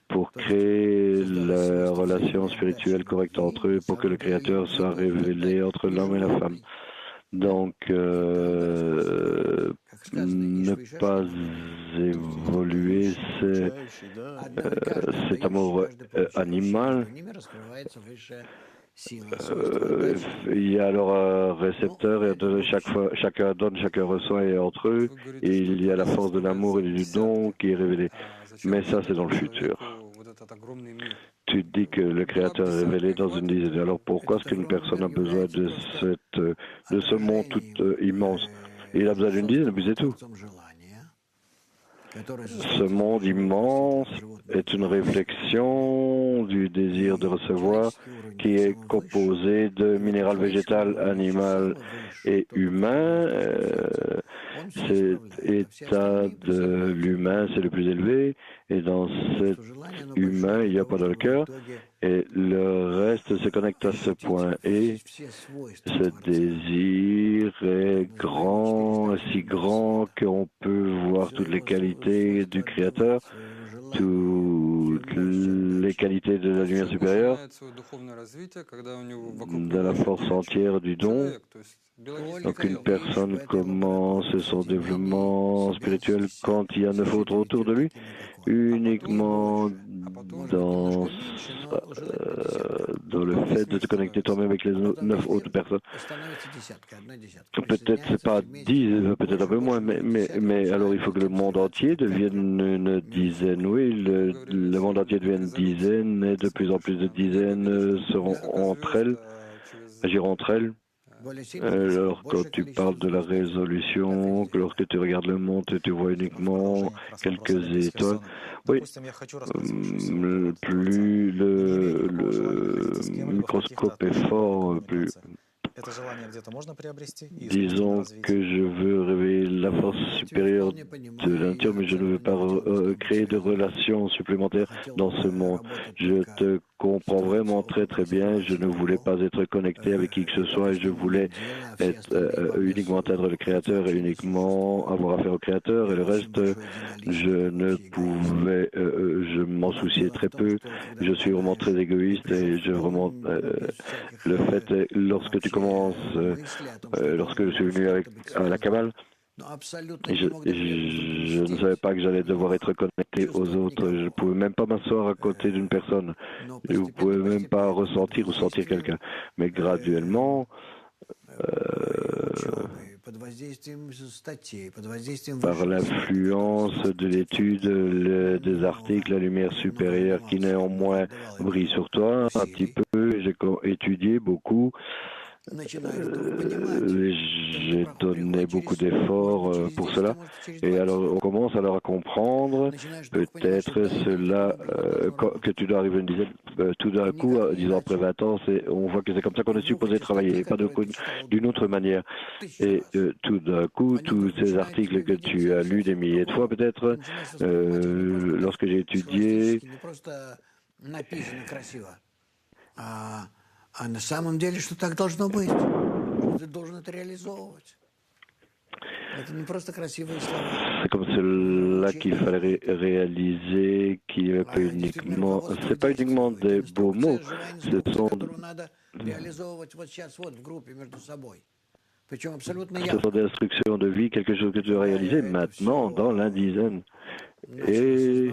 pour créer la relation spirituelle correcte entre eux, pour que le Créateur soit révélé entre l'homme et la femme. Donc, ne pas évoluer cet amour animal. Il y a alors un récepteur et chacun donne, chacun reçoit et entre eux, et il y a la force de l'amour et du don qui est révélée. Mais ça, c'est dans le futur. Tu dis que le Créateur est révélé dans une dizaine. Alors pourquoi est-ce qu'une personne a besoin de ce monde tout immense? Il a besoin d'une dizaine, puis c'est tout. Ce monde immense est une réflexion du désir de recevoir qui est composé de minéral, végétal, animal et humain. Cet état de l'humain, c'est le plus élevé. Et dans cet humain, il n'y a pas de cœur. Et le reste se connecte à ce point. Et ce désir est grand, si grand qu'on peut voir toutes les qualités du Créateur, toutes les qualités de la lumière supérieure, de la force entière du don. Donc une personne commence son développement spirituel quand il y a 9 autres autour de lui, uniquement dans le fait de te connecter toi-même avec les 9 autres personnes. Peut-être c'est pas 10, peut-être un peu moins, mais alors il faut que le monde entier devienne une dizaine. Oui, le monde entier devienne une dizaine et de plus en plus de dizaines seront entre elles, agiront entre elles. Alors, quand tu parles de la résolution, lorsque tu regardes le monde, tu vois uniquement quelques étoiles. Oui, plus le microscope est fort, plus... Disons que je veux révéler la force supérieure de la nature, mais je ne veux pas créer de relations supplémentaires dans ce monde. Je te comprends vraiment très très bien. Je ne voulais pas être connecté avec qui que ce soit et je voulais être uniquement atteindre le Créateur et uniquement avoir affaire au Créateur. Et le reste, je ne pouvais, je m'en souciais très peu. Je suis vraiment très égoïste et je vraiment le fait est, lorsque tu commences, lorsque je suis venu à la Kabbale, je ne savais pas que j'allais devoir être connecté aux autres. Je ne pouvais même pas m'asseoir à côté d'une personne. Je ne pouvais même pas ressentir ou sentir quelqu'un. Mais graduellement, par l'influence de l'étude des articles, la lumière supérieure qui néanmoins brille sur toi un petit peu, j'ai étudié beaucoup. J'ai donné beaucoup d'efforts pour cela et alors on commence alors à comprendre peut-être cela que tu dois arriver à une dizaine tout d'un coup, disons après 20 ans, on voit que c'est comme ça qu'on est supposé travailler et pas d'une autre manière et tout d'un coup tous ces articles que tu as lus des milliers de fois peut-être lorsque j'ai étudié А на самом деле, что так должно быть. Ты должен это реализовывать. Это не просто красивые слова. C'est comme cela qu'il fallait réaliser qu'il n'est pas uniquement, c'est pas uniquement des beaux mots, ce sont des instructions de vie, quelque chose que tu dois réaliser maintenant dans l'indizaine. Et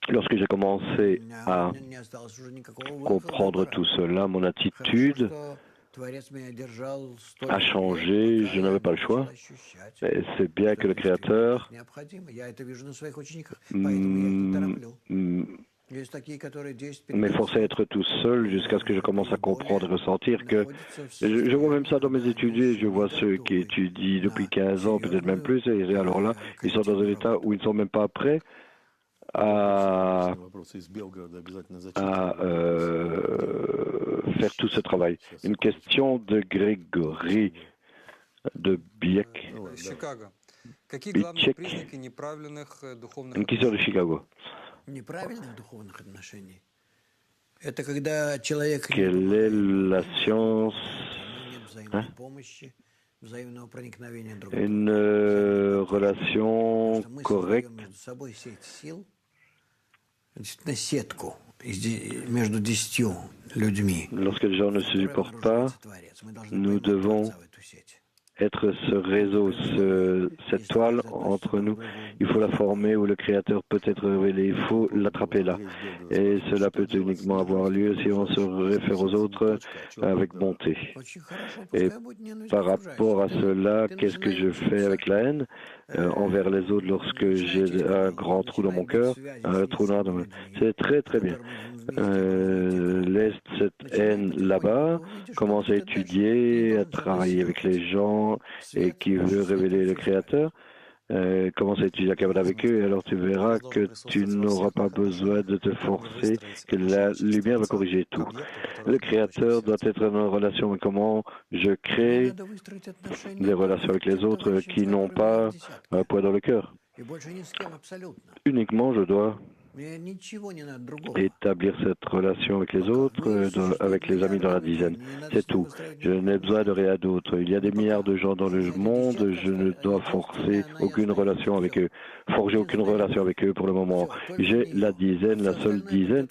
lorsque j'ai commencé à comprendre tout cela, mon attitude a changé, je n'avais pas le choix. Et c'est bien que le Créateur m'efforcer à être tout seul jusqu'à ce que je commence à comprendre et ressentir que je vois même ça dans mes étudiés, je vois ceux qui étudient depuis 15 ans, peut-être même plus, et alors là, ils sont dans un état où ils ne sont même pas prêts à faire tout ce travail. Une question de Grégory de Biek. Une question de Chicago. Quelle est la science une relation correcte lorsque les gens ne se supportent pas, nous devons être ce réseau, cette toile entre nous. Il faut la former où le Créateur peut être révélé. Il faut l'attraper là. Et cela peut uniquement avoir lieu si on se réfère aux autres avec bonté. Et par rapport à cela, qu'est-ce que je fais avec la haine envers les autres lorsque j'ai un grand trou dans mon cœur, un trou noir dans mon... C'est très très bien. Laisse cette haine là-bas, commence à étudier, à travailler avec les gens et qui veut révéler le Créateur. Commence à étudier la Kabbalah avec eux et alors tu verras que tu n'auras pas besoin de te forcer, que la lumière va corriger tout. Le Créateur doit être en relation, mais comment je crée des relations avec les autres qui n'ont pas un poids dans le cœur. Uniquement, je dois établir cette relation avec les autres, avec les amis dans la dizaine. C'est tout. Je n'ai besoin de rien d'autre. Il y a des milliards de gens dans le monde. Je ne dois forcer aucune relation avec eux, forger aucune relation avec eux pour le moment. J'ai la dizaine, la seule dizaine,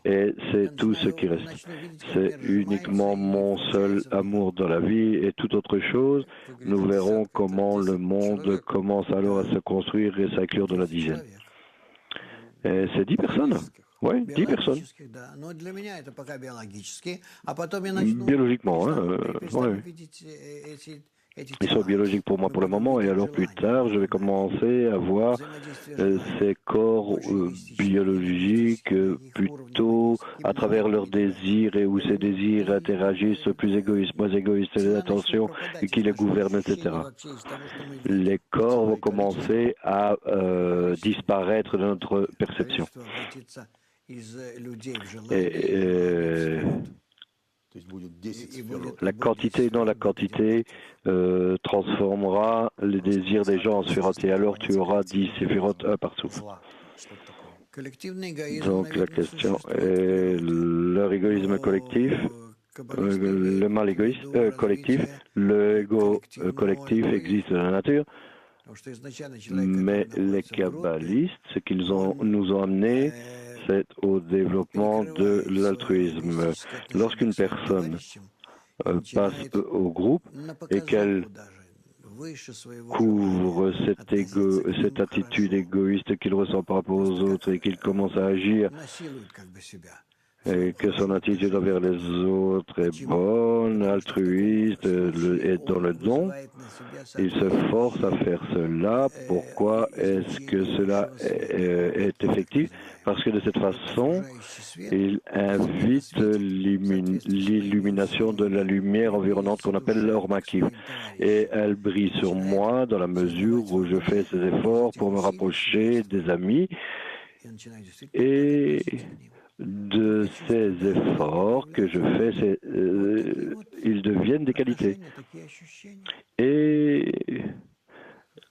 et c'est tout ce qui reste. C'est uniquement mon seul amour dans la vie et toute autre chose. Nous verrons comment le monde commence alors à se construire et s'inclure dans la dizaine. C'est 10 personnes. Oui, 10 personnes. Biologiquement, ouais. Ils sont biologiques pour moi pour le moment et alors plus tard, je vais commencer à voir ces corps biologiques plutôt à travers leurs désirs et où ces désirs interagissent plus égoïstes, moins égoïstes, les intentions et qui les gouvernent, etc. Les corps vont commencer à disparaître de notre perception. La quantité dans la quantité transformera les désirs des gens en sphérotes et alors tu auras 10 sphérotes, un par souffle. Donc la question est leur égoïsme collectif, le mal égoïste collectif, l'ego collectif existe dans la nature, mais les kabbalistes, ce qu'ils nous ont amené, c'est au développement de l'altruisme. Lorsqu'une personne passe au groupe et qu'elle couvre cette attitude égoïste qu'il ressent par rapport aux autres et qu'il commence à agir et que son attitude envers les autres est bonne, altruiste, et dans le don, il se force à faire cela. Pourquoi est-ce que cela est effectif? Parce que de cette façon, il invite l'illumination de la lumière environnante qu'on appelle l'ormakiv. Et elle brille sur moi dans la mesure où je fais ces efforts pour me rapprocher des amis et de ces efforts que je fais, ils deviennent des qualités. Et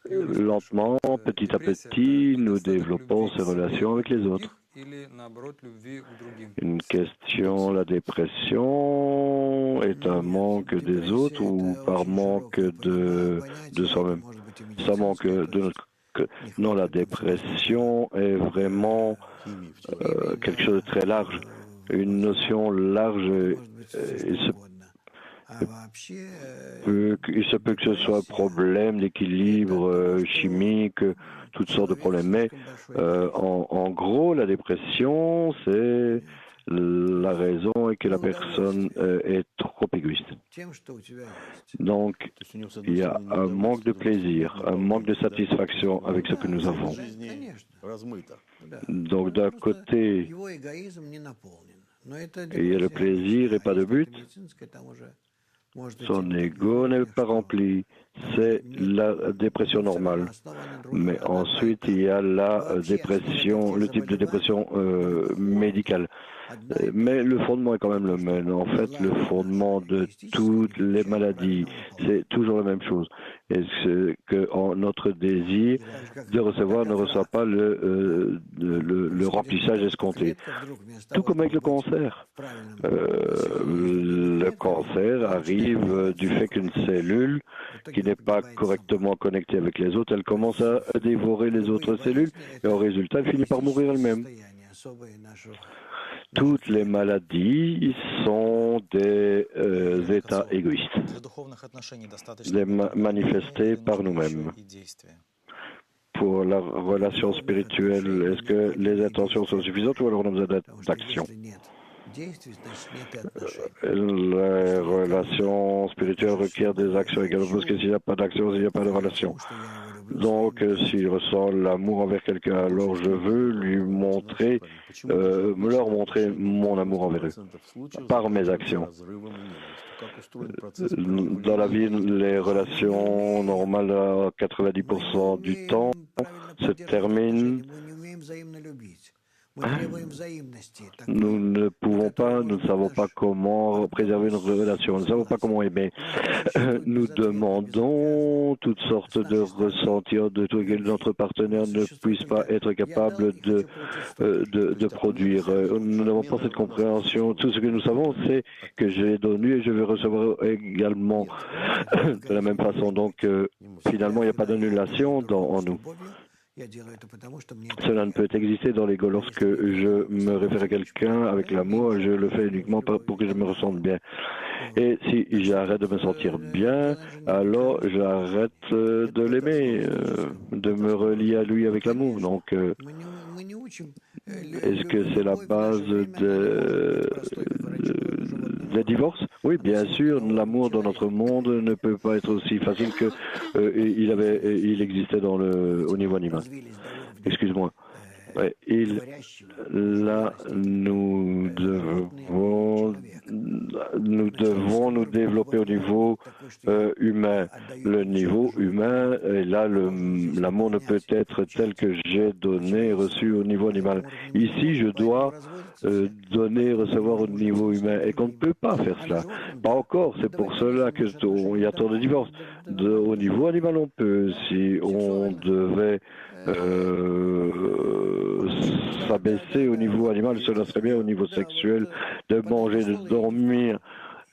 lentement, petit à petit, nous développons ces relations avec les autres. Une question, la dépression est un manque des autres ou par manque de soi-même? Ça manque de notre... Non, la dépression est vraiment quelque chose de très large, une notion large. Il se peut que ce soit un problème d'équilibre chimique, toutes sortes de problèmes, mais en gros, la dépression, c'est la raison est que la personne est trop égoïste. Donc, il y a un manque de plaisir, un manque de satisfaction avec ce que nous avons. Donc d'un côté, il y a le plaisir et pas de but. Son ego n'est pas rempli. C'est la dépression normale. Mais ensuite, il y a la dépression, le type de dépression médicale. Mais le fondement est quand même le même. En fait, le fondement de toutes les maladies, c'est toujours la même chose. Et c'est que notre désir de recevoir ne reçoit pas le remplissage escompté. Tout comme avec le cancer. Le cancer arrive du fait qu'une cellule qui n'est pas correctement connectée avec les autres, elle commence à dévorer les autres cellules et au résultat, elle finit par mourir elle-même. Toutes les maladies sont des états égoïstes, manifestés par nous-mêmes. Pour la relation spirituelle, est-ce que les intentions sont suffisantes ou alors on a besoin d'action? Les relations spirituelles requièrent des actions également, parce que s'il n'y a pas d'action, il n'y a pas de relation. Donc, s'il ressent l'amour envers quelqu'un, alors je veux lui montrer, leur montrer mon amour envers eux, par mes actions. Dans la vie, les relations normales à 90% du temps se terminent. Nous ne pouvons pas, nous ne savons pas comment préserver une relation, nous ne savons pas comment aimer. Nous demandons toutes sortes de ressentir de tout que notre partenaire ne puisse pas être capable de produire. Nous n'avons pas cette compréhension. Tout ce que nous savons, c'est que j'ai donné et je vais recevoir également de la même façon. Donc, finalement, il n'y a pas d'annulation en nous. Cela ne peut exister dans l'ego. Lorsque je me réfère à quelqu'un avec l'amour, je le fais uniquement pour que je me ressente bien. Et si j'arrête de me sentir bien, alors j'arrête de l'aimer, de me relier à lui avec l'amour. Donc, est-ce que c'est la base des divorces? Oui, bien sûr, l'amour dans notre monde ne peut pas être aussi facile que il existait au niveau animal. Excuse-moi. Ouais, là, nous devons nous développer au niveau humain. Le niveau humain, et là, l'amour ne peut être tel que j'ai donné et reçu au niveau animal. Ici, je dois donner et recevoir au niveau humain, et qu'on ne peut pas faire cela. Pas encore, c'est pour cela qu'il y a tant de divorces. Au niveau animal, on peut. Si on devait s'abaisser au niveau animal, cela serait bien au niveau sexuel, de manger, de dormir,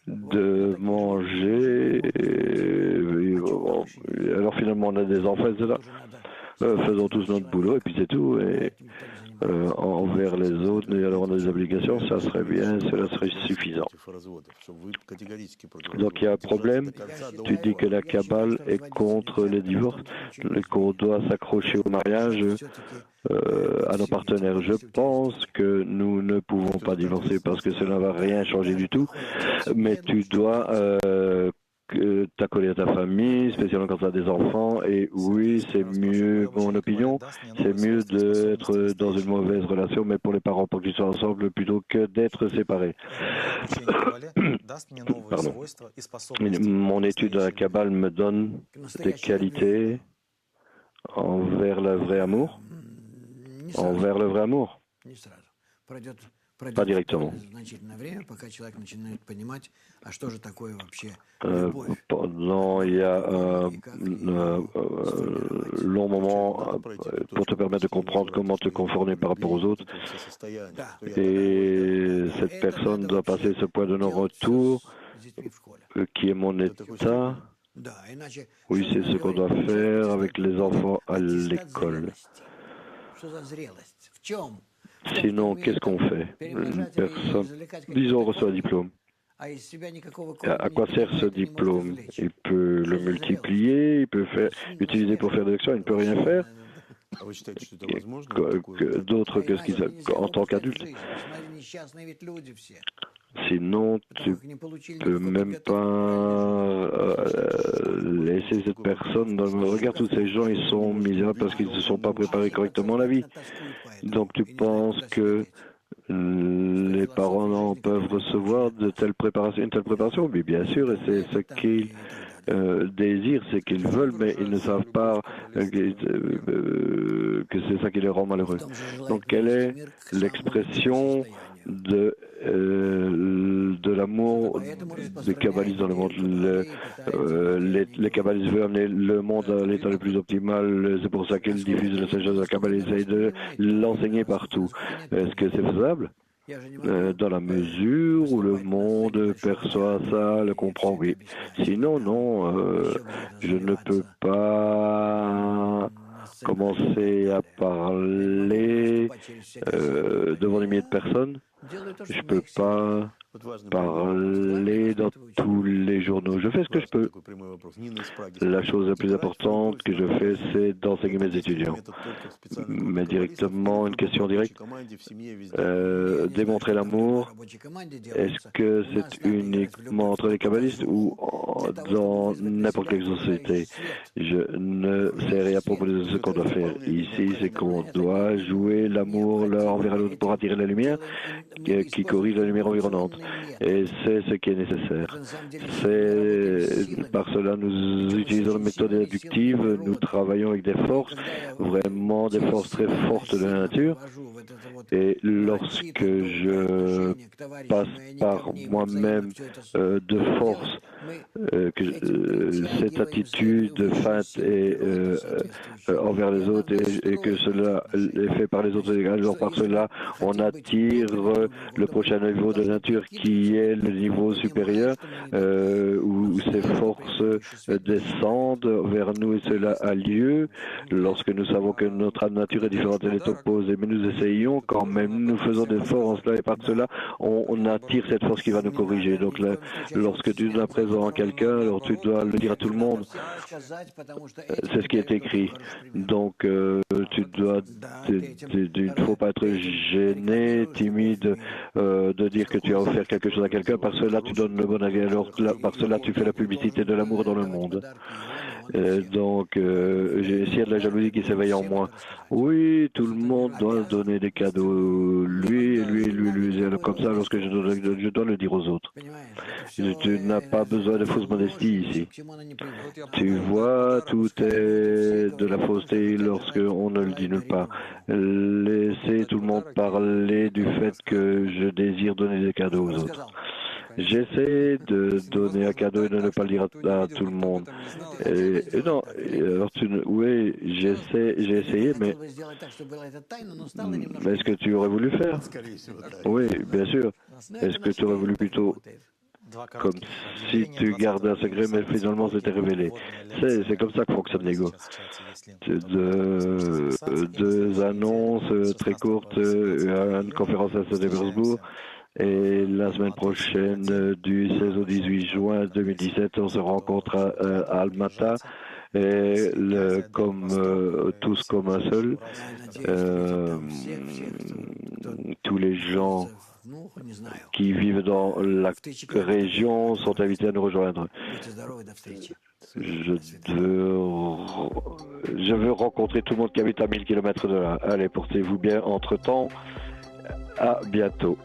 de manger. Alors finalement, on a des enfants, cela. Faisons tous notre boulot et puis c'est tout. Et envers les autres, et alors on a des obligations, ça serait bien, cela serait suffisant. Donc il y a un problème. Tu dis que la Kabbale est contre les divorces, qu'on doit s'accrocher au mariage à nos partenaires. Je pense que nous ne pouvons pas divorcer parce que cela ne va rien changer du tout, mais tu dois t'accoler à ta famille, spécialement quand tu as des enfants, et oui, c'est mieux, mon opinion, c'est mieux d'être dans une mauvaise relation, mais pour les parents, pour qu'ils soient ensemble, plutôt que d'être séparés. Pardon. Mon étude de la Kabbale me donne des qualités envers le vrai amour. Envers le vrai amour. Pas directement. Pendant il y a un long moment pour te permettre de comprendre comment te conformer par rapport aux autres. Et cette personne doit passer ce point de non-retour qui est mon état. Oui, c'est ce qu'on doit faire avec les enfants à l'école. Sinon, qu'est-ce qu'on fait? Une personne, disons, reçoit un diplôme. À quoi sert ce diplôme? Il peut le multiplier, il peut l'utiliser pour faire des actions, il ne peut rien faire. D'autres que ce qu'ils en tant qu'adulte. Sinon, tu peux même pas laisser cette personne. Regarde, tous ces gens, ils sont misérables parce qu'ils ne se sont pas préparés correctement à la vie. Donc tu penses que les parents peuvent recevoir une telle préparation? Oui, bien sûr, et c'est ce qu'ils désirent, c'est qu'ils veulent, mais ils ne savent pas que c'est ça qui les rend malheureux. Donc, quelle est l'expression de l'amour des kabbalistes dans le monde? Les kabbalistes veulent amener le monde à l'état le plus optimal. C'est pour ça qu'ils diffusent la sagesse de la Kabbale et essayent de l'enseigner partout. Est-ce que c'est faisable? Dans la mesure où le monde perçoit ça, le comprend, oui. Sinon, non, je ne peux pas commencer à parler devant des milliers de personnes. Je ne peux pas parler dans tous les journaux. Je fais ce que je peux. La chose la plus importante que je fais, c'est d'enseigner mes étudiants. Mais directement, une question directe. Démontrer l'amour, est-ce que c'est uniquement entre les kabbalistes ou dans n'importe quelle société? Je ne sais rien à propos de ce qu'on doit faire ici, c'est qu'on doit jouer l'amour envers l'autre pour attirer la lumière qui corrige la lumière environnante. Et c'est ce qui est nécessaire. Par cela, nous utilisons la méthode inductive, nous travaillons avec des forces, vraiment des forces très fortes de la nature. Et lorsque je passe par moi-même de force, cette attitude de feinte envers les autres et que cela est fait par les autres, alors par cela, on attire le prochain niveau de nature qui est le niveau supérieur où ces forces descendent vers nous et cela a lieu lorsque nous savons que notre nature est différente, elle est opposée, mais nous essayons quand même, nous faisons des efforts en cela et par cela on attire cette force qui va nous corriger. Donc là, lorsque tu donnes présent à quelqu'un, alors tu dois le dire à tout le monde. C'est ce qui est écrit. Donc tu dois, il ne faut pas être gêné, timide de dire que tu as offert quelque chose à quelqu'un, parce que là tu donnes le bon avis, alors là, par cela tu fais la publicité de l'amour dans le monde. Donc s'il y a de la jalousie qui s'éveille en moi, oui, tout le monde doit donner des cadeaux, lui, comme ça, lorsque je dois le dire aux autres. Tu n'as pas besoin de fausse modestie ici. Tu vois, tout est de la fausseté lorsque on ne le dit nulle part. Laissez tout le monde parler du fait que je désire donner des cadeaux aux autres. J'essaie de donner un cadeau et de ne pas le dire à tout le monde. Non, alors oui, j'ai essayé, mais est-ce que tu aurais voulu faire? Oui, bien sûr. Est-ce que tu aurais voulu plutôt comme si tu gardais un secret, mais finalement c'était révélé? C'est comme ça que fonctionne l'ego. Deux annonces très courtes, une conférence à Saint-Pétersbourg. Et la semaine prochaine, du 16 au 18 juin 2017, on se rencontre à Almata, et tous comme un seul. Tous les gens qui vivent dans la région sont invités à nous rejoindre. Je veux rencontrer tout le monde qui habite à 1000 km de là. Allez, portez-vous bien entre-temps. À bientôt.